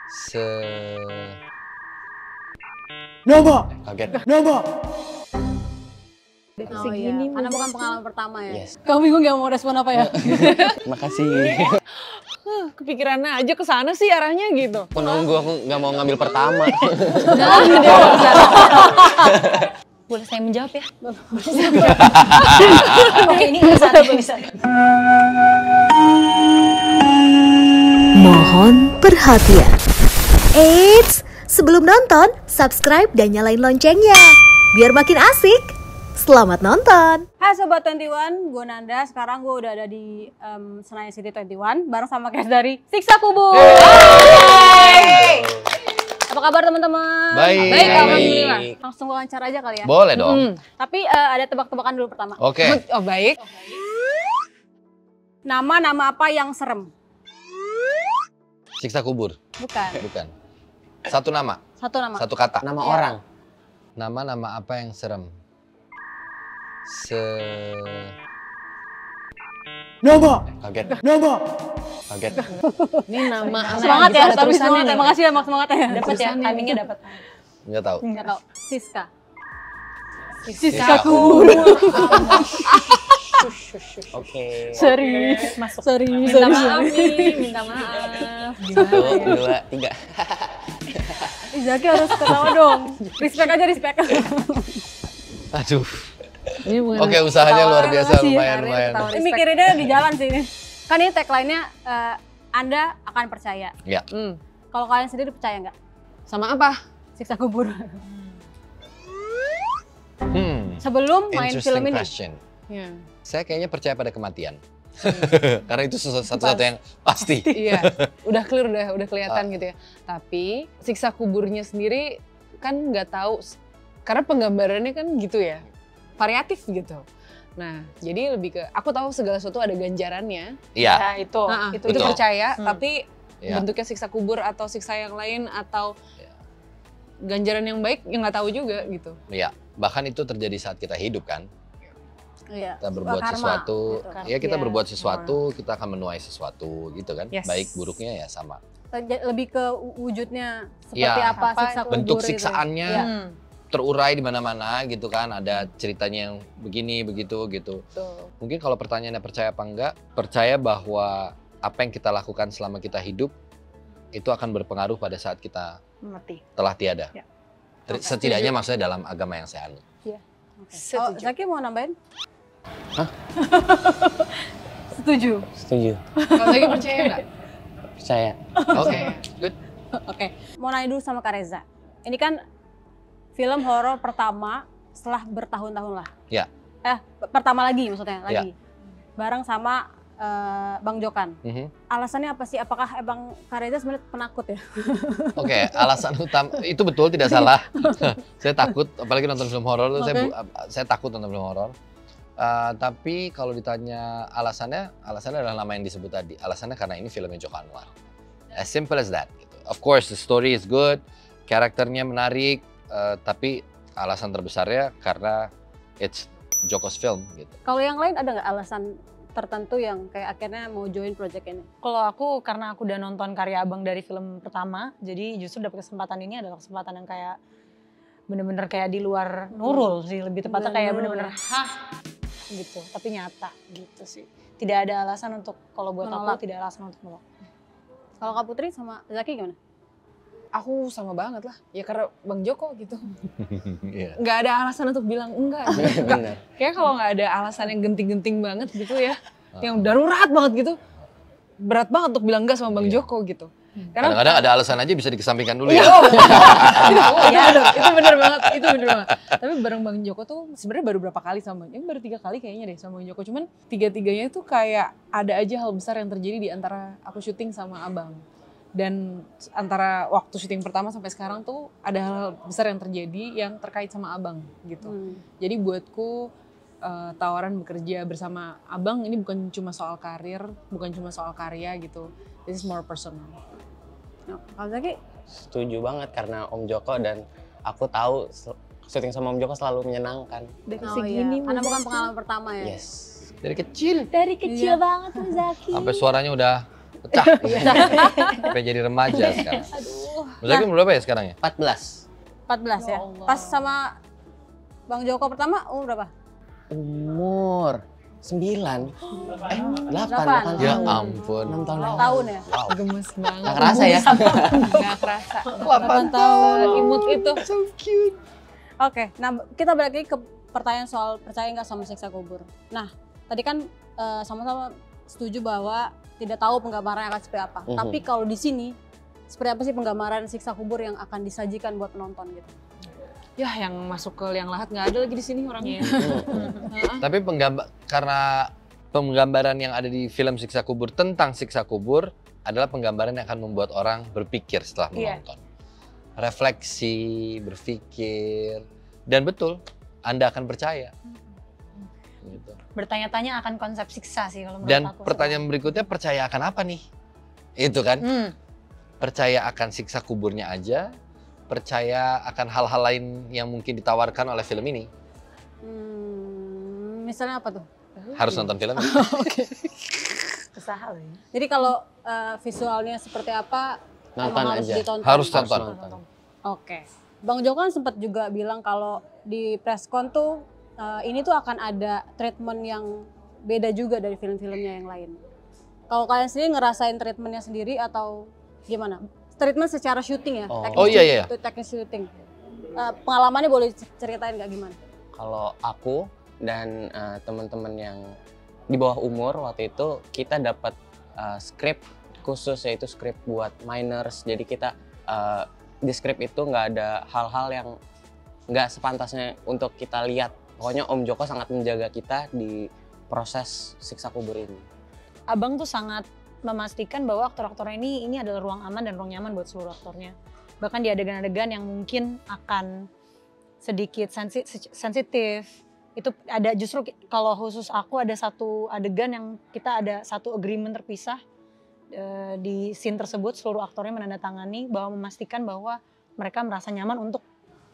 Se... Nama. Kaget. Nama. Oh iya, karena bukan pengalaman pertama ya. Yes. Kamu bingung gak mau respon apa ya? Makasih. Kepikiran aja ke sana sih arahnya gitu. Aku nunggu, aku nggak mau ngambil pertama. Nah, dia boleh saya menjawab ya? Oke, ini bisa. Mohon perhatian. Eits, sebelum nonton, subscribe dan nyalain loncengnya. Biar makin asik. Selamat nonton. Hai Sobat 21, gue Nanda. Sekarang gue udah ada di Senayan City 21 bareng sama cast dari Siksa Kubur. Apa kabar teman-teman? Baik. Baik, alhamdulillah. Langsung wawancara aja kali ya. Boleh dong. Tapi ada tebak-tebakan dulu pertama. Oke. Oh baik. Nama apa yang serem? Siksa kubur. Bukan. Bukan. Satu nama. Satu nama. Satu kata. Nama Iya. orang. Nama apa yang serem? Nama. Kaget. Nama. Kaget. Ini nama anak Semangat ya, ada tapi tulisannya semangat ya. nih. Makasih ya, semangat ya. Dapat ya, timingnya dapat. Nggak tahu. Nggak tahu. Siska. Siksa kubur. Oke. Serius. Masuk. Serius. Minta maaf nih, minta maaf. Satu, dua, tiga. Zaki harus ketawa dong. Respect aja, respect. Aduh. Ini bukan Oke, usahanya luar biasa, Makasih ya. lumayan. Ini mikirinnya di jalan sih ini. Kan ini tagline-nya Anda akan percaya. Ya. Kalau kalian sendiri percaya nggak? Sama apa? Siksa kubur. Hmm. Sebelum main film Interesting ini. question. Ya. Saya kayaknya percaya pada kematian. Karena itu satu-satu yang pasti. Iya, udah clear, udah kelihatan gitu ya. Tapi siksa kuburnya sendiri kan nggak tahu, karena penggambarannya kan gitu ya, variatif gitu. Nah, jadi lebih ke aku tahu segala sesuatu ada ganjarannya. Iya. Nah, itu Betul. percaya. Tapi Iya. bentuknya siksa kubur atau siksa yang lain atau ganjaran yang baik yang nggak tahu juga gitu. Iya. Bahkan itu terjadi saat kita hidup kan. Iya. Kita berbuat Karma, sesuatu, gitu. ya kita Iya, berbuat sesuatu, kita akan menuai sesuatu gitu kan. Yes. Baik buruknya ya sama. Lebih ke wujudnya seperti Iya. apa Apa siksa kubur Bentuk gitu ya. siksaannya Iya. terurai di mana-mana gitu kan. Ada ceritanya yang begini begitu gitu. Tuh. Mungkin kalau pertanyaannya percaya apa enggak, percaya bahwa apa yang kita lakukan selama kita hidup itu akan berpengaruh pada saat kita Mati. telah tiada. Ya. Setidaknya maksudnya dalam agama yang saya anut. Oke. Oh, Setuju. Zaki mau nambahin? Hah? Setuju. Setuju. Kalau lagi percaya nggak? Percaya. Oke, good. Oke. Mau nanya dulu sama Kak Reza. Ini kan film horor pertama setelah bertahun-tahun lah. Ya. Pertama lagi maksudnya lagi. Ya. Bareng sama Bang Jokan. Mhm. Alasannya apa sih? Apakah emang Kak Reza sebenarnya penakut ya? Oke, alasan utama itu betul tidak salah. Saya takut, apalagi nonton film horor. Saya takut nonton film horor. Tapi kalau ditanya alasannya adalah nama yang disebut tadi. Alasannya karena ini filmnya Joko Anwar. As simple as that. Gitu. Of course, the story is good, karakternya menarik, tapi alasan terbesarnya karena it's Joko's film. Gitu. Kalau yang lain ada nggak alasan tertentu yang kayak akhirnya mau join project ini? Kalau aku karena aku udah nonton karya Abang dari film pertama, jadi justru dapat kesempatan ini adalah kesempatan yang kayak bener-bener kayak di luar Nurul sih, lebih tepatnya kayak bener-bener hah gitu, tapi nyata gitu sih. Tidak ada alasan untuk, kalau buat Menolak. aku tidak ada alasan untuk menolak. Kalau Kak Putri sama Zaki gimana? Aku sama banget lah, ya karena Bang Joko gitu. Iya. Nggak ada alasan untuk bilang enggak. Benar. Kayak kalau nggak ada alasan yang genting-genting banget gitu ya, yang darurat banget gitu, berat banget untuk bilang enggak sama Bang Iya. Joko gitu. Karena Kadang-kadang ada alasan aja bisa dikesampingkan dulu ya. itu bener banget, itu bener banget. Tapi bareng Bang Joko tuh sebenarnya baru berapa kali sama Bang, baru 3 kali kayaknya deh sama Bang Joko. Cuman 3-tiganya tuh kayak ada aja hal besar yang terjadi di antara aku syuting sama Abang. Dan antara waktu syuting pertama sampai sekarang tuh ada hal besar yang terjadi yang terkait sama Abang gitu. Jadi buatku tawaran bekerja bersama Abang ini bukan cuma soal karir, bukan cuma soal karya gitu. This is more personal. Kalau Zaki? Setuju banget karena Om Joko dan aku tahu syuting sama Om Joko selalu menyenangkan. Oh iya, karena bukan pengalaman pertama ya? Yes. Dari kecil Dari kecil banget tuh Zaki. sampai suaranya udah pecah. Sampai jadi remaja sekarang. Mas Zaki berapa ya sekarang ya? 14. 14 ya. Ya Allah. Pas sama Bang Joko pertama umur berapa? Umur 9. 8 Delapan. Ya tahun. ampun. 6 tahun yang Tahun lalu. ya. Gemes banget. Gak kerasa ya? Gak kerasa. 8 tahun. Imut itu. Oke, nah kita balik lagi ke pertanyaan soal percaya nggak sama siksa kubur. Nah, tadi kan sama-sama setuju bahwa tidak tahu penggambarannya akan seperti apa. Tapi kalau di sini, seperti apa sih penggambaran siksa kubur yang akan disajikan buat penonton gitu? Ya yang masuk ke liang lahat nggak ada lagi di sini orangnya. Tapi karena penggambaran yang ada di film Siksa Kubur tentang siksa kubur adalah penggambaran yang akan membuat orang berpikir setelah menonton. Refleksi, berpikir, dan betul, Anda akan percaya. Gitu. Bertanya-tanya akan konsep siksa sih kalau menurut Dan aku. pertanyaan berikutnya, percaya akan apa nih? Itu kan, percaya akan siksa kuburnya aja, percaya akan hal-hal lain yang mungkin ditawarkan oleh film ini. Misalnya apa tuh? Harus nonton filmnya. Usaha loh ya. Jadi kalau visualnya seperti apa, Nonton emang harus aja. ditonton. Harus Harus tonton. nonton. Oke. Bang Joko kan sempat juga bilang kalau di preskon tuh ini tuh akan ada treatment yang beda juga dari film-filmnya yang lain. Kalau kalian sendiri ngerasain treatmentnya sendiri atau gimana? Treatment secara syuting ya? Oh, iya. Teknis syuting. Pengalamannya boleh ceritain nggak gimana? Kalau aku dan teman-teman yang di bawah umur waktu itu kita dapat skrip khusus, yaitu skrip buat minors. Jadi kita di skrip itu nggak ada hal-hal yang nggak sepantasnya untuk kita lihat. Pokoknya Om Joko sangat menjaga kita di proses siksa kubur ini. Abang tuh sangat memastikan bahwa aktor-aktor ini adalah ruang aman dan ruang nyaman buat seluruh aktornya. Bahkan di adegan-adegan yang mungkin akan sedikit sensitif, itu ada justru kalau khusus aku ada satu adegan yang kita ada satu agreement terpisah di scene tersebut, seluruh aktornya menandatangani bahwa memastikan bahwa mereka merasa nyaman untuk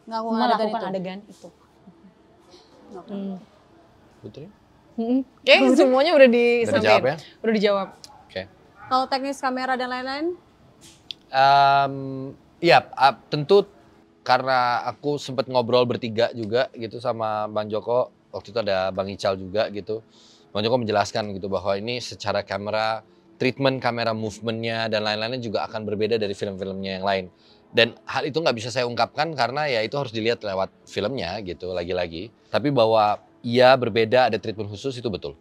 melakukan adegan itu. Putri? Oke, semuanya udah Udah dijawab disampaikan. ya? Udah dijawab. Kalau teknis kamera dan lain-lain? Iya, tentu karena aku sempat ngobrol bertiga juga gitu sama Bang Joko. Waktu itu ada Bang Ical juga gitu. Bang Joko menjelaskan gitu bahwa ini secara kamera, treatment kamera movementnya dan lain-lainnya juga akan berbeda dari film-filmnya yang lain. Dan hal itu nggak bisa saya ungkapkan karena ya itu harus dilihat lewat filmnya gitu lagi-lagi. Tapi bahwa iya berbeda, ada treatment khusus itu betul.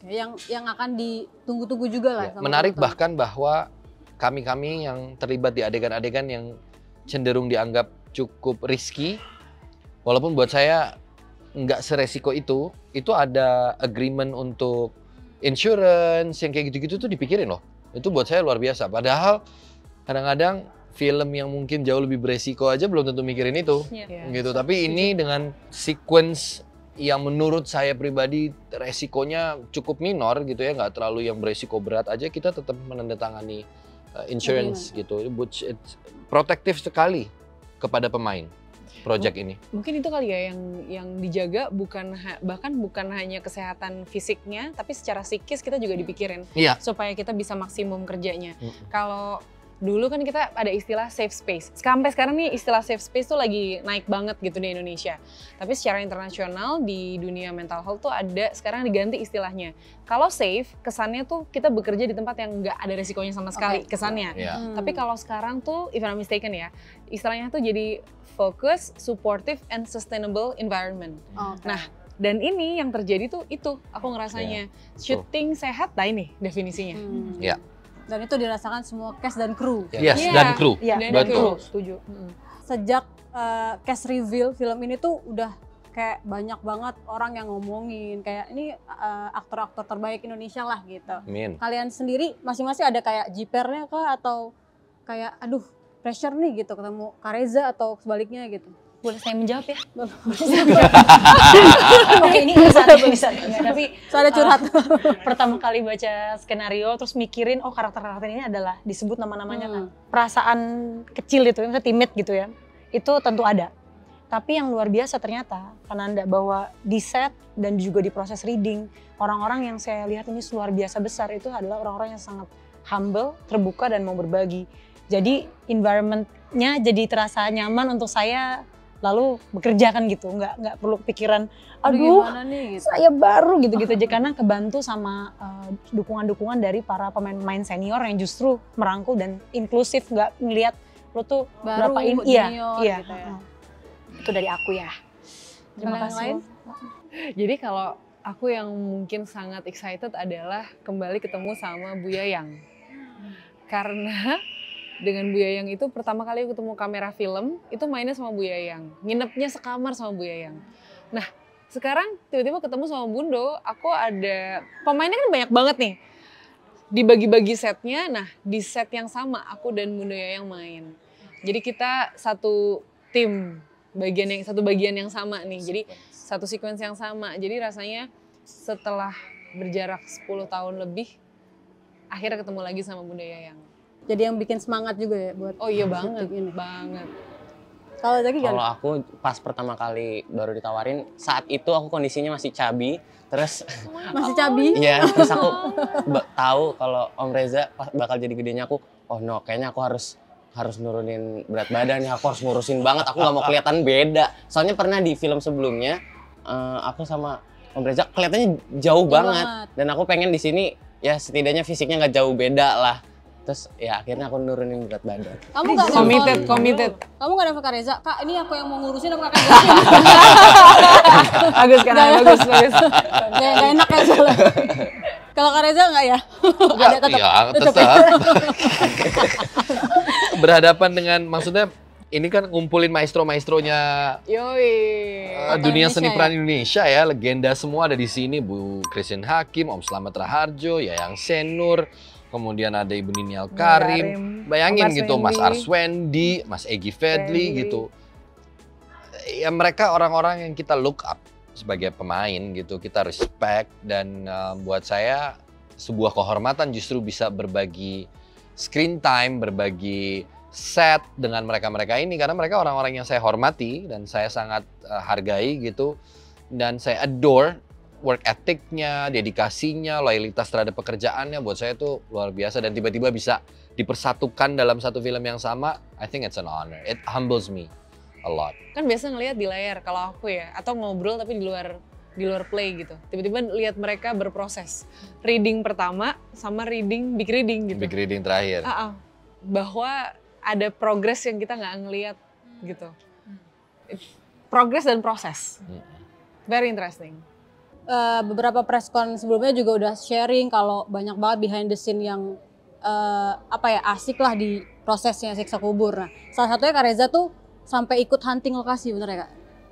Yang akan ditunggu-tunggu juga lah. Ya, sama menarik penonton. bahkan bahwa kami-kami yang terlibat di adegan-adegan yang cenderung dianggap cukup risky, walaupun buat saya nggak seresiko itu ada agreement untuk insurance yang kayak gitu-gitu tuh dipikirin loh. Itu buat saya luar biasa. Padahal kadang-kadang film yang mungkin jauh lebih beresiko aja belum tentu mikirin itu, gitu. Tapi ini dengan sequence yang menurut saya pribadi resikonya cukup minor gitu ya, nggak terlalu yang beresiko berat aja, kita tetap menandatangani insurance gitu. It's protektif sekali kepada pemain project ini. Mungkin itu kali ya yang dijaga bahkan bukan hanya kesehatan fisiknya, tapi secara psikis kita juga dipikirin. Iya. Supaya kita bisa maksimum kerjanya. Kalau dulu kan kita ada istilah safe space. Sampai sekarang nih istilah safe space tuh lagi naik banget gitu di Indonesia. Tapi secara internasional di dunia mental health tuh ada sekarang diganti istilahnya. Kalau safe, kesannya tuh kita bekerja di tempat yang nggak ada resikonya sama sekali, kesannya. Tapi kalau sekarang tuh, if I'm not mistaken ya, istilahnya tuh jadi focus, supportive, and sustainable environment. Nah, dan ini yang terjadi tuh itu, aku ngerasanya. Syuting sehat, nah ini definisinya. Iya. Dan itu dirasakan semua cast dan kru. Yes, dan kru. Iya, Dan Betul. kru, setuju. Sejak cast reveal film ini tuh udah kayak banyak banget orang yang ngomongin kayak ini aktor-aktor terbaik Indonesia lah gitu. Amin. Kalian sendiri masing-masing ada kayak jipernya kah atau kayak aduh pressure nih gitu ketemu Kareza atau sebaliknya gitu? boleh saya menjawab ya? Oke, ini bisa. Tapi Soalnya curhat. pertama kali baca skenario terus mikirin oh karakter-karakter ini adalah disebut nama-namanya kan. Perasaan kecil itu, misalnya timid gitu ya. Itu tentu ada. Tapi yang luar biasa ternyata penanda bahwa di set dan juga di proses reading, orang-orang yang saya lihat ini luar biasa besar itu adalah orang-orang yang sangat humble, terbuka dan mau berbagi. Jadi environment-nya jadi terasa nyaman untuk saya lalu bekerja kan gitu, nggak perlu pikiran aduh gimana nih gitu. saya baru gitu-gitu aja karena kebantu sama dukungan-dukungan dari para pemain-pemain senior yang justru merangkul dan inklusif, nggak ngelihat lo tuh Baru, berapa junior iya gitu ya. itu dari aku ya. Terima Kalau yang kasih. lain? Jadi kalau aku yang mungkin sangat excited adalah kembali ketemu sama Bu Yayang. Karena dengan Bu Yayang itu pertama kali aku ketemu kamera film, itu mainnya sama Bu Yayang. Nginepnya sekamar sama Bu Yayang. Nah, sekarang tiba-tiba ketemu sama Bundo, aku ada pemainnya kan banyak banget nih. Dibagi-bagi setnya, nah di set yang sama aku dan Bundo Yayang main. Jadi kita satu tim, satu bagian yang sama nih. Jadi satu sequence yang sama. Jadi rasanya setelah berjarak 10 tahun lebih, akhirnya ketemu lagi sama Bunda Yayang. Jadi yang bikin semangat juga ya buat Oh iya banget, syuting ini. banget. Kalau Zaki Kalau gimana? aku pas pertama kali baru ditawarin, saat itu aku kondisinya masih cabi, terus Masih cabi? iya, terus aku tahu kalau Om Reza bakal jadi gedenya aku, oh no, kayaknya aku harus nurunin berat badan ya, aku harus ngurusin banget, aku nggak mau kelihatan beda. Soalnya pernah di film sebelumnya, aku sama Om Reza kelihatannya jauh banget, dan aku pengen di sini ya setidaknya fisiknya nggak jauh beda lah. Terus ya akhirnya aku nurunin berat badan. Kamu gak Committed. Kamu gak nelfon Kak Reza? Kak, ini aku yang mau ngurusin, aku akan ngurusin. Bagus kan, bagus. Gak enak ya soalnya. Kalau Kak Reza enggak ya? Ada tetap. Ya, tetap. Berhadapan dengan, maksudnya ini kan ngumpulin maestro-maestronya Yoi. dunia Indonesia seni ya? peran Indonesia ya, legenda semua ada di sini. Bu Christine Hakim, Om Slamet Raharjo, Yayang Senur, kemudian ada Ibu Nini Al-Karim. Bayangin Mas gitu, Mas Wendy. Arswendi, Mas Egy Fedli gitu. Ya mereka orang-orang yang kita look up sebagai pemain gitu, kita respect, dan buat saya sebuah kehormatan justru bisa berbagi screen time, berbagi set dengan mereka-mereka ini, karena mereka orang-orang yang saya hormati dan saya sangat hargai gitu, dan saya adore work ethic-nya, dedikasinya, loyalitas terhadap pekerjaannya. Buat saya itu luar biasa, dan tiba-tiba bisa dipersatukan dalam satu film yang sama. I think it's an honor. It humbles me a lot. Kan biasa ngelihat di layar kalau aku ya, atau ngobrol tapi di luar play gitu. Tiba-tiba lihat mereka berproses. Reading pertama sama big reading gitu. Big reading terakhir. Bahwa ada progres yang kita nggak ngelihat gitu. Progres dan proses. Very interesting. Beberapa press con sebelumnya juga udah sharing kalau banyak banget behind the scene yang asik lah di prosesnya siksa kubur. Nah, salah satunya Kak Reza tuh sampai ikut hunting lokasi, bener ya Kak?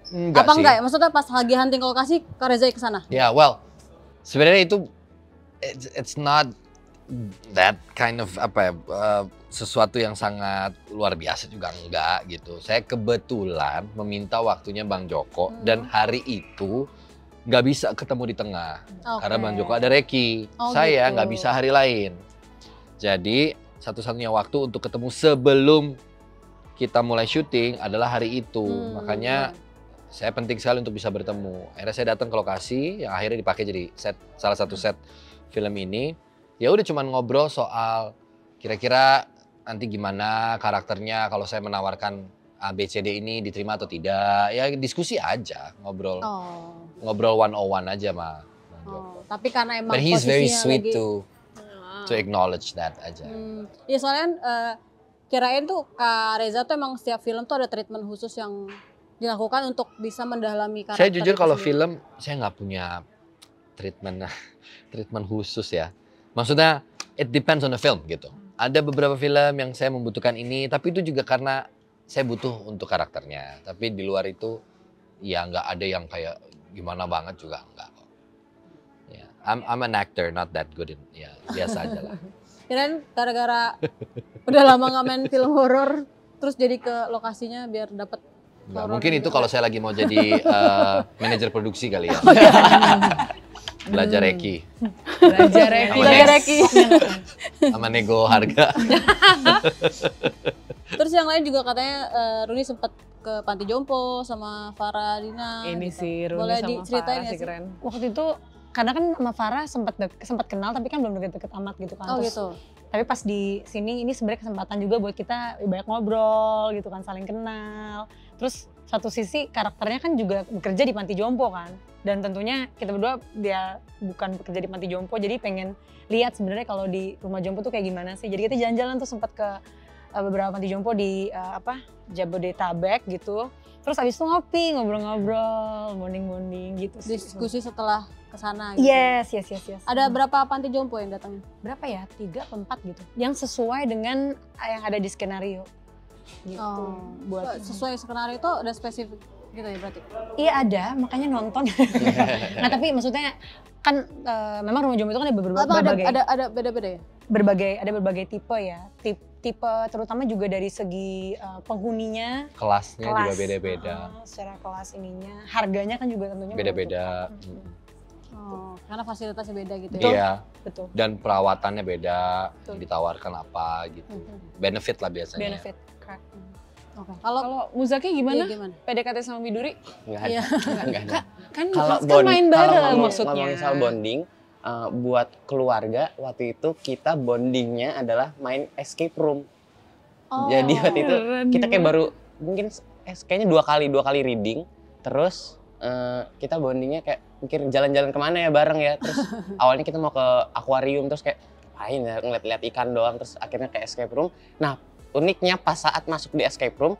Enggak Apa sih. enggak ya? Maksudnya pas lagi hunting lokasi Kak Reza ke sana? Ya, well, sebenarnya itu it's not that kind of sesuatu yang sangat luar biasa juga enggak gitu. Saya kebetulan meminta waktunya Bang Joko dan hari itu nggak bisa ketemu di tengah karena Bang Joko ada reki. Saya nggak bisa hari lain. Jadi satu-satunya waktu untuk ketemu sebelum kita mulai syuting adalah hari itu. Makanya saya penting sekali untuk bisa bertemu. Akhirnya saya datang ke lokasi yang akhirnya dipakai jadi salah satu set film ini. Ya udah cuman ngobrol soal kira-kira nanti gimana karakternya kalau saya menawarkan A, B, C, D ini diterima atau tidak. Ya diskusi aja, ngobrol. Ngobrol 101 aja mah. Tapi karena emang But he's very posisinya sweet lagi... to acknowledge that aja. Ya soalnya kirain tuh Kak Reza tuh emang setiap film tuh ada treatment khusus yang dilakukan untuk bisa mendalami karakter. Saya jujur itu kalau sendiri. film saya nggak punya treatment khusus ya. Maksudnya it depends on the film gitu. Ada beberapa film yang saya membutuhkan ini, tapi itu juga karena saya butuh untuk karakternya. Tapi di luar itu ya nggak ada yang kayak gimana banget juga enggak kok. Ya, I'm an actor, not that good in, ya biasa aja lah. Kirain gara-gara udah lama nggak main film horor, terus jadi ke lokasinya biar dapat. Nah, mungkin itu kalau saya lagi mau jadi manajer produksi kali ya. Belajar reki. Belajar reki. Sama nego harga. Terus yang lain juga katanya Runi sempat ke Panti Jompo sama Farah Dina. Ini gitu. sih Runi Boleh sama diceritain Farah nggak sih sih? keren. Waktu itu karena kan sama Farah sempat kenal tapi kan belum deket-deket amat gitu kan. Oh Terus gitu. Tapi pas di sini ini sebenarnya kesempatan juga buat kita banyak ngobrol gitu kan, saling kenal. Terus satu sisi karakternya kan juga bekerja di panti jompo kan. Dan tentunya kita berdua dia bukan bekerja di panti jompo, jadi pengen lihat sebenarnya kalau di rumah jompo tuh kayak gimana sih. Jadi kita jalan-jalan tuh sempat ke beberapa panti jompo di Jabodetabek gitu. Terus abis itu ngopi, ngobrol-ngobrol, bonding-bonding gitu. Diskusi setelah kesana gitu. Yes. Ada berapa panti jompo yang datangnya? Berapa ya? 3 atau 4 gitu. Yang sesuai dengan yang ada di skenario. Gitu. Buat Sesuai skenario itu ada spesifik gitu ya berarti? Iya ada, makanya nonton. Nah tapi maksudnya kan memang rumah jompo itu kan ada beda-beda ya? Ada berbagai tipe ya. Tipe terutama juga dari segi penghuninya. Kelasnya juga beda-beda. Secara kelas ininya, harganya kan juga tentunya beda-beda. Oh, karena fasilitasnya beda gitu ya? Iya. Betul. Dan perawatannya beda, ditawarkan apa gitu. Benefit lah biasanya. Benefit, correct. Oke. Kalau Muzaki gimana? Iya, gimana? PDKT sama Widuri? Nggak ada. Iya. Nggak ada. Kan Kalau main bareng maksudnya. ngomongin soal bonding, buat keluarga waktu itu kita bondingnya adalah main escape room. Oh. Jadi waktu itu Keren kita kayak banget. baru mungkin kayaknya dua kali reading, terus kita bondingnya kayak mikir jalan-jalan kemana ya bareng ya. Terus awalnya kita mau ke akuarium, terus kayak ngapain ya ngeliat-liat ikan doang, terus akhirnya ke escape room. Nah uniknya pas saat masuk di escape room,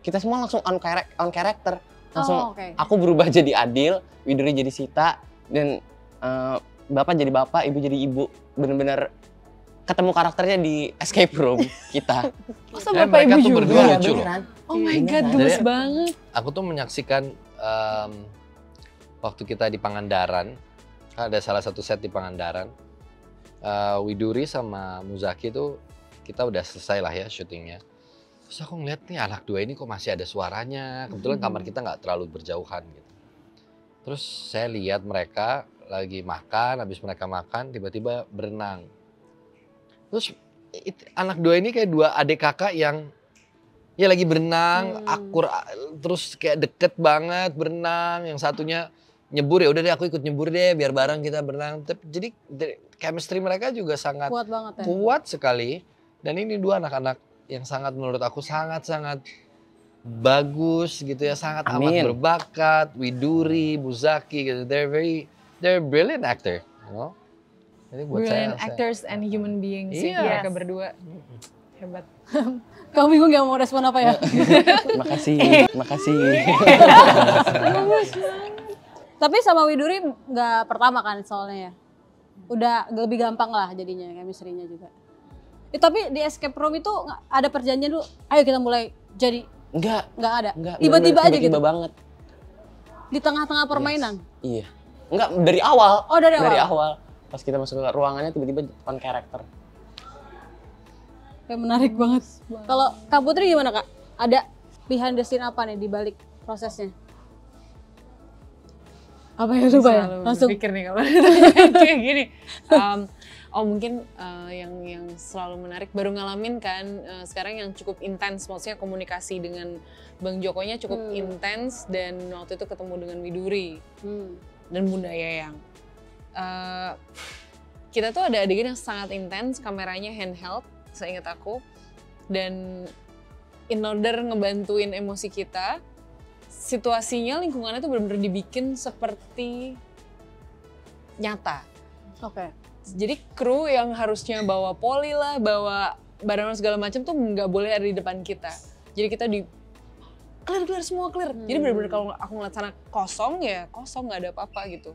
kita semua langsung on character. Langsung aku berubah jadi Adil, Widuri jadi Sita, dan Bapak jadi Bapak, Ibu jadi Ibu. Bener-bener ketemu karakternya di escape room kita. Masa Bapak mereka Ibu tuh juga? berdua lucu loh. Oh my god, Beneran. gemes Jadi, banget. Aku tuh menyaksikan waktu kita di Pangandaran, ada salah satu set di Pangandaran. Widuri sama Muzaki tuh kita udah selesai lah ya syutingnya. Terus aku ngeliat nih anak dua ini kok masih ada suaranya. Kebetulan kamar kita nggak terlalu berjauhan gitu. Terus saya lihat mereka lagi makan, habis mereka makan tiba-tiba berenang. Terus anak dua ini kayak dua adik kakak yang ya lagi berenang, akur, terus kayak deket banget berenang. Yang satunya nyebur, ya udah deh aku ikut nyebur deh biar bareng kita berenang. Jadi chemistry mereka juga sangat Kuat banget ya? kuat sekali. Dan ini dua anak-anak yang sangat menurut aku sangat-sangat bagus gitu ya, sangat amat berbakat. Widuri, Muzaki gitu, they're brilliant actor, you know? Jadi buat Brilliant saya, actors and human beings sih Iya. mereka berdua. Hebat. Kamu bingung gak mau respon apa ya? Makasih. Tapi sama Widuri nggak pertama kan soalnya ya? Udah lebih gampang lah jadinya chemistry-nya juga. Tapi di escape room itu ada perjanjian dulu, ayo kita mulai jadi. Nggak ada. Enggak, Tiba-tiba aja tiba-tiba gitu. banget. Di tengah-tengah permainan. Iya. Enggak, dari awal. Oh, dari awal. Pas kita masuk ke ruangannya tiba-tiba on character. Kayak menarik banget. Kalau Kak Putri gimana Kak? Ada behind the scene apa nih di balik prosesnya? Apa yang lupa ya? Langsung pikir nih kalau kayak gini. Mungkin yang selalu menarik baru ngalamin kan sekarang yang cukup intens, maksudnya komunikasi dengan Bang Jokonya cukup intens, dan waktu itu ketemu dengan Widuri dan Bunda Yayang. Kita tuh ada adegan yang sangat intens, kameranya handheld, seingat aku, dan in order ngebantuin emosi kita, situasinya, lingkungannya tuh benar-benar dibikin seperti nyata. Oke. Jadi kru yang harusnya bawa poli lah, bawa barang segala macam tuh nggak boleh ada di depan kita. Jadi kita di clear semua clear. Jadi benar-benar kalau aku ngeliat sana kosong ya kosong, nggak ada apa-apa gitu.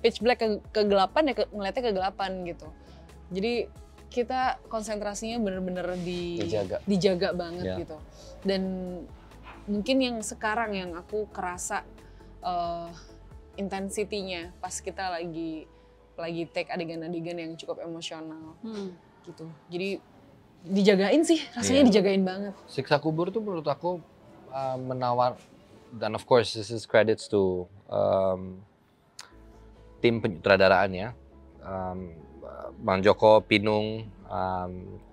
Pitch black kegelapan ya ngeliatnya kegelapan gitu. Jadi kita konsentrasinya benar-benar dijaga banget gitu. Dan mungkin yang sekarang yang aku kerasa intensitinya pas kita lagi take adegan-adegan yang cukup emosional gitu. Jadi dijagain sih, rasanya dijagain banget. Siksa Kubur tuh menurut aku menawar, dan of course this is credits to tim penyutradaraan ya. Bang Joko, Pinung,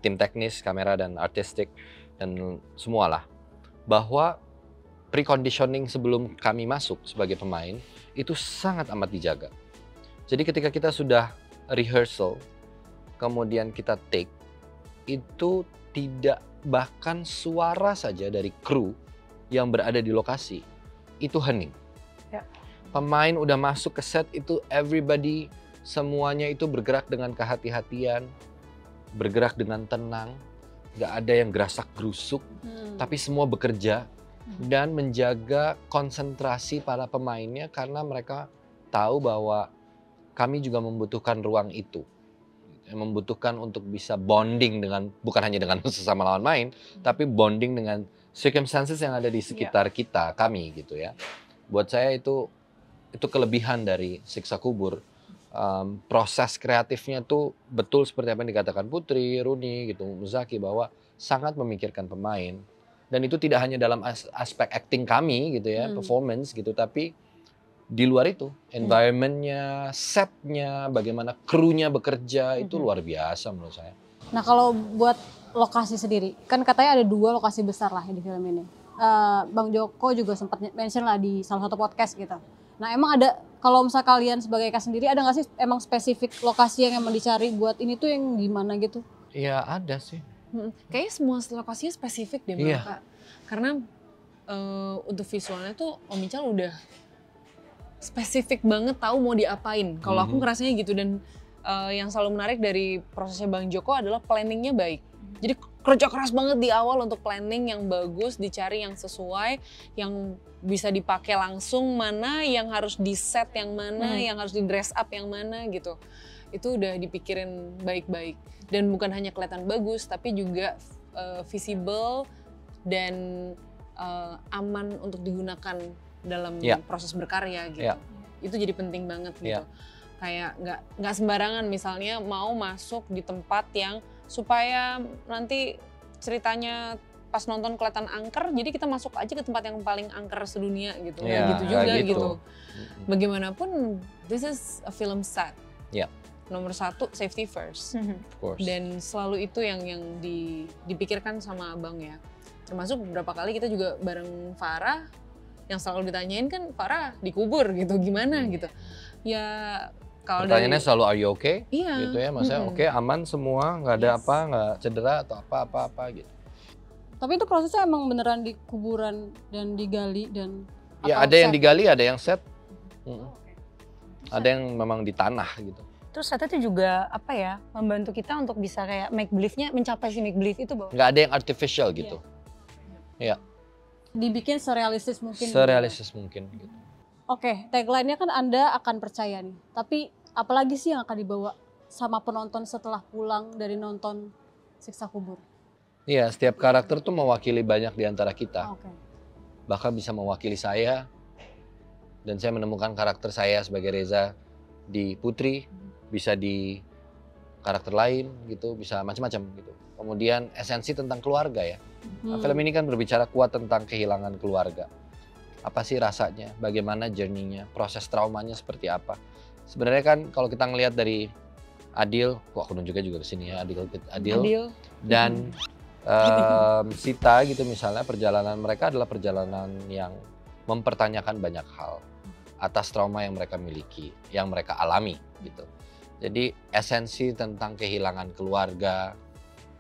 tim teknis, kamera dan artistik dan semualah, bahwa preconditioning sebelum kami masuk sebagai pemain itu sangat amat dijaga. Jadi ketika kita sudah rehearsal, kemudian kita take, itu tidak, bahkan suara saja dari kru yang berada di lokasi itu hening. Ya. Pemain udah masuk ke set itu everybody semuanya itu bergerak dengan kehati-hatian, bergerak dengan tenang, nggak ada yang gerasak gerusuk, tapi semua bekerja dan menjaga konsentrasi para pemainnya karena mereka tahu bahwa kami juga membutuhkan ruang itu. Membutuhkan untuk bisa bonding dengan, bukan hanya dengan sesama lawan main, tapi bonding dengan circumstances yang ada di sekitar kita, kami gitu ya. Buat saya itu kelebihan dari Siksa Kubur. Proses kreatifnya tuh betul seperti apa yang dikatakan Putri, Runi gitu, Muzaki, bahwa sangat memikirkan pemain. Dan itu tidak hanya dalam aspek acting kami gitu ya, performance gitu, tapi di luar itu, environment-nya, set-nya, bagaimana krunya bekerja, itu luar biasa menurut saya. Nah kalau buat lokasi sendiri, kan katanya ada 2 lokasi besar lah di film ini. Bang Joko juga sempat mention lah di salah satu podcast gitu. Nah emang ada, kalau misal kalian sebagai cast sendiri, ada nggak sih emang spesifik lokasi yang emang dicari buat ini tuh yang gimana gitu? Iya ada sih. Kayaknya semua lokasinya spesifik deh Iya. Kak. Karena untuk visualnya tuh Om Ical udah spesifik banget tahu mau diapain. Kalau aku ngerasanya gitu, dan yang selalu menarik dari prosesnya Bang Joko adalah planningnya baik. Jadi kerja keras banget di awal untuk planning yang bagus, dicari yang sesuai, yang bisa dipakai langsung, mana yang harus di set yang mana, yang harus di dress up yang mana gitu. Itu udah dipikirin baik-baik. Dan bukan hanya kelihatan bagus, tapi juga visible dan aman untuk digunakan dalam proses berkarya gitu. Itu jadi penting banget gitu. Kayak nggak sembarangan misalnya mau masuk di tempat yang supaya nanti ceritanya pas nonton kelihatan angker, jadi kita masuk aja ke tempat yang paling angker sedunia gitu. Gitu juga gitu. Bagaimanapun this is a film set. Nomor 1 safety first. Of course. Dan selalu itu yang dipikirkan sama Abang ya. Termasuk beberapa kali kita juga bareng Farah, yang selalu ditanyain kan Farah dikubur gitu, gimana gitu. Ya kalau pertanyaannya selalu are you okay? Iya. Gitu ya, maksudnya oke, aman semua, nggak ada apa, nggak cedera atau apa gitu. Tapi itu prosesnya emang beneran di kuburan dan digali dan Ya ada yang digali, ada yang set. Ada yang memang di tanah gitu. Terus setnya itu juga apa ya, membantu kita untuk bisa kayak make believe-nya, mencapai si make believe itu bahwa Nggak ada yang artificial gitu. Iya. dibikin serealistis mungkin. Serealistis mungkin gitu. Oke, tagline-nya kan Anda akan percaya nih. Tapi apalagi sih yang akan dibawa sama penonton setelah pulang dari nonton Siksa Kubur? Iya, setiap karakter tuh mewakili banyak di antara kita. Oke. Bahkan bisa mewakili saya. Dan saya menemukan karakter saya sebagai Reza di Putri, bisa di karakter lain gitu, bisa macam-macam gitu. Kemudian esensi tentang keluarga ya. Nah, film ini kan berbicara kuat tentang kehilangan keluarga. Apa sih rasanya, bagaimana journey-nya, proses traumanya seperti apa. Sebenarnya kan kalau kita ngelihat dari Adil, kok aku nunjuknya juga ke sini ya, Adil. Dan Sita gitu misalnya, perjalanan mereka adalah perjalanan yang mempertanyakan banyak hal atas trauma yang mereka miliki, yang mereka alami gitu. Jadi esensi tentang kehilangan keluarga,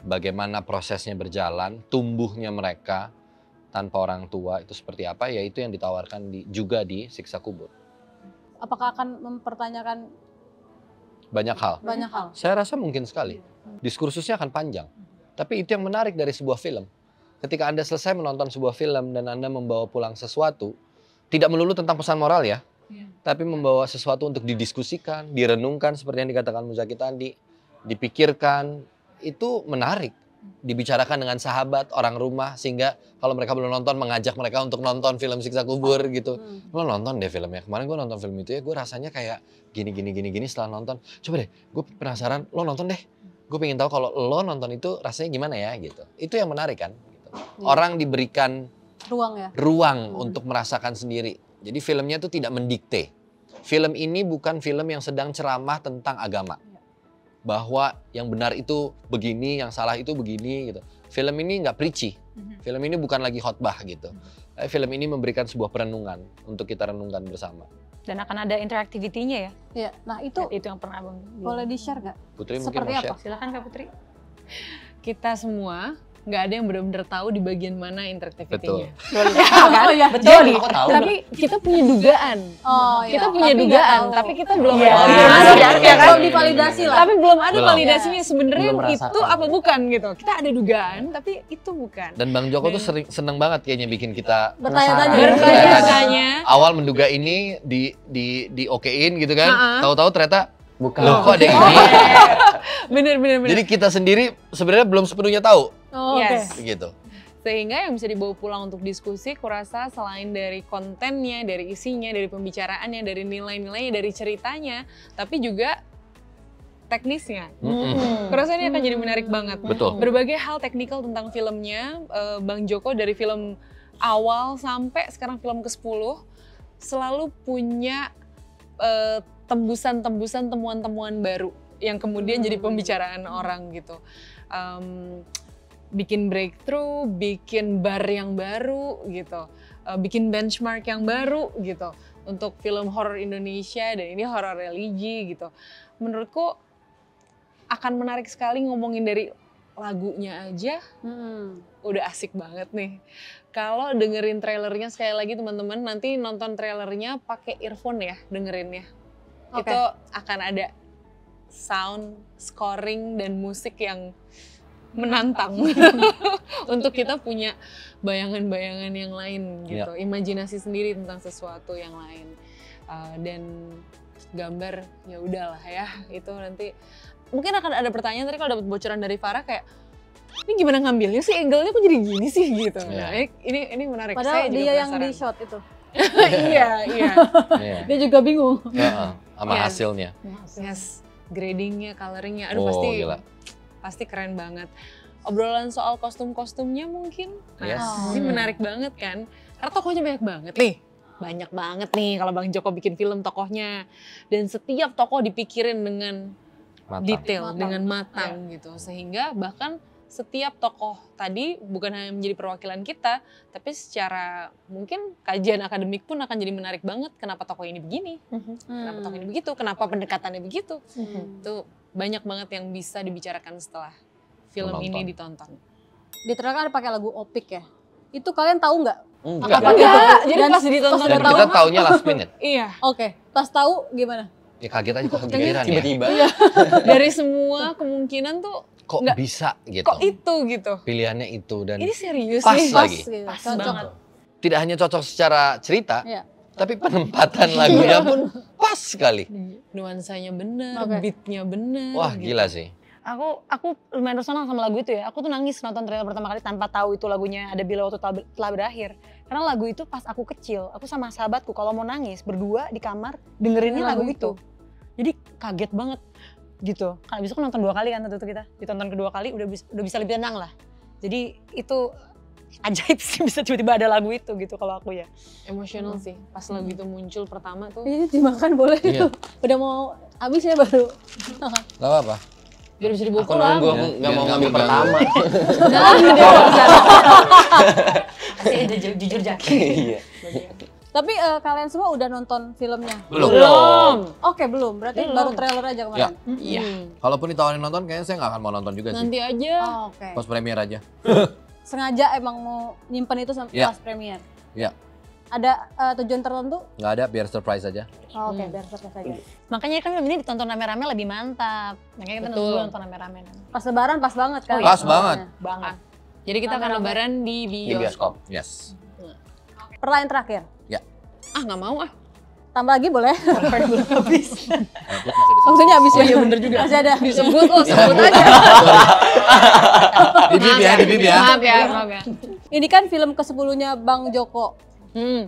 bagaimana prosesnya berjalan, tumbuhnya mereka tanpa orang tua itu seperti apa, ya itu yang ditawarkan juga di Siksa Kubur. Apakah akan mempertanyakan Banyak hal. banyak hal? Saya rasa mungkin sekali. Diskursusnya akan panjang. Tapi itu yang menarik dari sebuah film. Ketika Anda selesai menonton sebuah film dan Anda membawa pulang sesuatu, tidak melulu tentang pesan moral ya, tapi membawa sesuatu untuk didiskusikan, direnungkan seperti yang dikatakan Muzaki tadi, dipikirkan, itu menarik. Dibicarakan dengan sahabat, orang rumah, sehingga kalau mereka belum nonton mengajak mereka untuk nonton film Siksa Kubur gitu. Lo nonton deh filmnya, kemarin gue nonton film itu ya, gue rasanya kayak gini setelah nonton. Coba deh, gue penasaran, lo nonton deh. Gue pengen tahu kalau lo nonton itu rasanya gimana ya gitu. Itu yang menarik kan. Gitu. Orang diberikan ruang untuk merasakan sendiri. Jadi filmnya tuh tidak mendikte. Film ini bukan film yang sedang ceramah tentang agama. Bahwa yang benar itu begini, yang salah itu begini gitu. Film ini nggak preachy. Film ini bukan lagi khotbah gitu. Film ini memberikan sebuah perenungan untuk kita renungkan bersama. dan akan ada interactivity-nya ya. Iya. Nah itu Itu yang pernah Abang bilang. boleh di-share nggak? Putri mungkin Seperti mau apa? share. Silakan Kak Putri. kita semua nggak ada yang benar-benar tahu di bagian mana interactivity-nya. Kan? ya. Betul. Aku tahu. Tapi kita punya dugaan. Oh, iya. Kita punya Tapi nggak dugaan, tahu. tapi kita belum Iya. ada. Ya kan? Belum divalidasi lah. Tapi belum ada Belum. validasinya sebenarnya Belum itu merasakan. apa bukan gitu. Kita ada dugaan, tapi itu bukan. Dan Bang Joko tuh seneng banget kayaknya bikin kita Bertanya-tanya. Bertanya-tanya. awal menduga ini di okein gitu kan. Ha-ha. Tahu-tahu ternyata Bukan. loh kok ada ini. Bener. Jadi kita sendiri sebenarnya belum sepenuhnya tahu Oh, oke. Yes. gitu. Sehingga yang bisa dibawa pulang untuk diskusi, kurasa selain dari kontennya, dari isinya, dari pembicaraannya, dari nilai-nilainya, dari ceritanya, tapi juga teknisnya. Kurasa ini akan jadi menarik banget. Betul. Berbagai hal teknikal tentang filmnya, Bang Joko dari film awal sampai sekarang film ke-10 selalu punya tembusan-tembusan, temuan-temuan baru yang kemudian jadi pembicaraan orang gitu. Bikin breakthrough, bikin bar yang baru gitu, bikin benchmark yang baru gitu untuk film horor Indonesia, dan ini horor religi gitu. Menurutku akan menarik sekali ngomongin dari lagunya aja, udah asik banget nih. Kalau dengerin trailernya sekali lagi teman-teman, nanti nonton trailernya pakai earphone ya dengerinnya. Oke. Itu akan ada sound, scoring, dan musik yang menantang untuk kita punya bayangan-bayangan yang lain gitu, imajinasi sendiri tentang sesuatu yang lain. Dan gambar ya udahlah ya, itu nanti mungkin akan ada pertanyaan. Tadi kalau dapat bocoran dari Farah kayak, ini gimana ngambilnya sih, angle-nya kok jadi gini sih gitu. Nah, ini menarik. Padahal Saya juga dia yang penasaran. di shot itu. Iya. Iya. Dia juga bingung. Heeh, sama Yes. hasilnya. Yes, gradingnya, coloringnya, aduh Oh, gila. pasti keren banget. Obrolan soal kostum-kostumnya mungkin, Yes. ini menarik banget kan? Karena tokohnya banyak banget nih. Banyak banget nih kalau Bang Joko bikin film tokohnya. Dan setiap tokoh dipikirin dengan Matang. detail, Matang. dengan matang gitu. Sehingga bahkan setiap tokoh tadi bukan hanya menjadi perwakilan kita, tapi secara mungkin kajian akademik pun akan jadi menarik banget. Kenapa tokoh ini begini? Kenapa tokoh ini begitu? Kenapa pendekatannya begitu? Itu banyak banget yang bisa dibicarakan setelah film Menonton. ini ditonton. Di trailer kan ada pakai lagu Opik ya. Itu kalian tahu nggak? Enggak. Apa gitu? Jadi Dan pas ditonton pas Dan udah kita tahu, taunya last minute. Iya, Oke, pas tahu gimana? Ya kaget aja kok kepikiran ya. Tiba-tiba. dari semua kemungkinan tuh Kok Nggak. bisa gitu. kok itu gitu. Pilihannya itu dan Ini serius Pas nih. lagi. Gitu. Pas Cocok. banget. tidak hanya cocok secara cerita, Iya. tapi penempatan lagunya pun pas sekali. Nuansanya bener, Oke. beatnya bener. Wah, gitu. gila sih. Aku lumayan personal sama lagu itu ya. Aku tuh nangis nonton trailer pertama kali tanpa tahu itu lagunya ada Bila Waktu Telah Berakhir. Karena lagu itu pas aku kecil, aku sama sahabatku kalau mau nangis berdua di kamar dengerinnya lagu itu. Jadi kaget banget gitu. Karena besok nonton 2 kali kan tentu kita. Ditonton kedua kali udah bisa lebih tenang lah. Jadi itu ajaib sih bisa tiba-tiba ada lagu itu gitu kalau aku ya. Emosional sih. Pas lagu itu muncul pertama tuh. Ini dimakan boleh. Iya. Udah mau habis ya baru. Gak apa-apa. Biar bisa dibawa Aku pulang. nunggu, aku Biar nggak mau nggak ngambil mengganggu. pertama. Asli udah jujur Jaki. Iya. Tapi kalian semua udah nonton filmnya? Belum. Oke, belum. Berarti baru trailer aja kemarin. Iya. Kalaupun ditawarin nonton, kayaknya saya nggak akan mau nonton juga sih. Nanti aja. Oh, oke. Pas premier aja. Sengaja emang mau nyimpen itu sampai Iya. pas premier. Iya. Ada tujuan tertentu? Nggak ada, biar surprise aja. Oh, oke, biar surprise aja. Makanya kan film ini ditonton rame-rame lebih mantap. Makanya kita Betul. nonton rame-rame. Pas lebaran pas banget kan? Pas banget. Banget. Jadi kita akan Rame-rame. lebaran di Di bioskop. bioskop. Yes. Pertanyaan terakhir. Ah nggak mau ah. Tambah lagi boleh? Habis. Maksudnya habis ya? Iya bener juga. Masih ada. Disebut oh sebut aja. Di bib ya, di bib ya. Maaf ya, maaf ya. Ini kan film ke-10-nya Bang Joko. Hmm.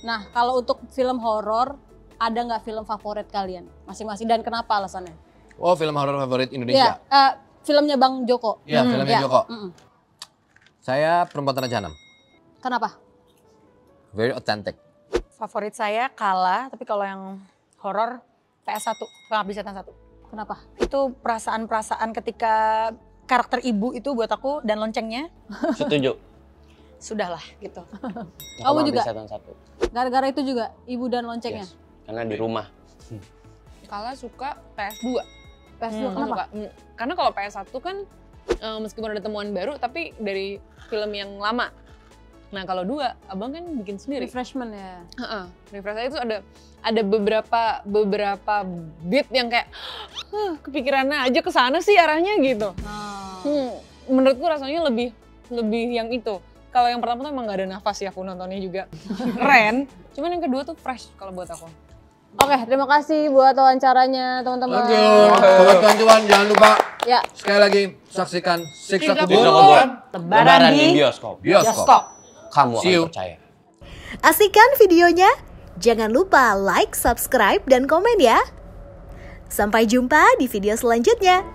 Nah, kalau untuk film horor, ada nggak film favorit kalian? Masing-masing, dan kenapa alasannya? Oh, film horor favorit Iya, Indonesia. filmnya Bang Joko. Iya, filmnya Iya. Joko. Mm-mm. Saya Perempuan Tanah Jahanam. Kenapa? Very authentic. Favorit saya kalah, tapi kalau yang horor PS1, Pengabdi Setan 1. Kenapa? Itu perasaan-perasaan ketika karakter ibu itu buat aku dan loncengnya, Setuju. sudahlah gitu. Kamu juga? Setan 1. Gara-gara itu juga, ibu dan loncengnya? Yes. Karena di rumah. Kala suka PS2. PS2, Hmm, kenapa? Suka. Karena kalau PS1 kan meskipun ada temuan baru tapi dari film yang lama. Nah kalau 2, abang kan bikin sendiri. Refreshment ya. Refreshment itu ada beberapa beat yang kayak kepikirannya aja ke sana sih arahnya gitu. Menurutku rasanya lebih yang itu. Kalau yang pertama tuh emang gak ada nafas ya, aku nontonnya juga keren. Cuman yang kedua tuh fresh kalau buat aku. Oke, terima kasih buat wawancaranya teman-teman. Thank you. Buat teman-teman jangan lupa Ya. sekali lagi saksikan Siksa Kubur. Lebaran di bioskop. Bioskop. Kamu See you. akan percaya. Asik kan videonya? Jangan lupa like, subscribe, dan komen ya. Sampai jumpa di video selanjutnya.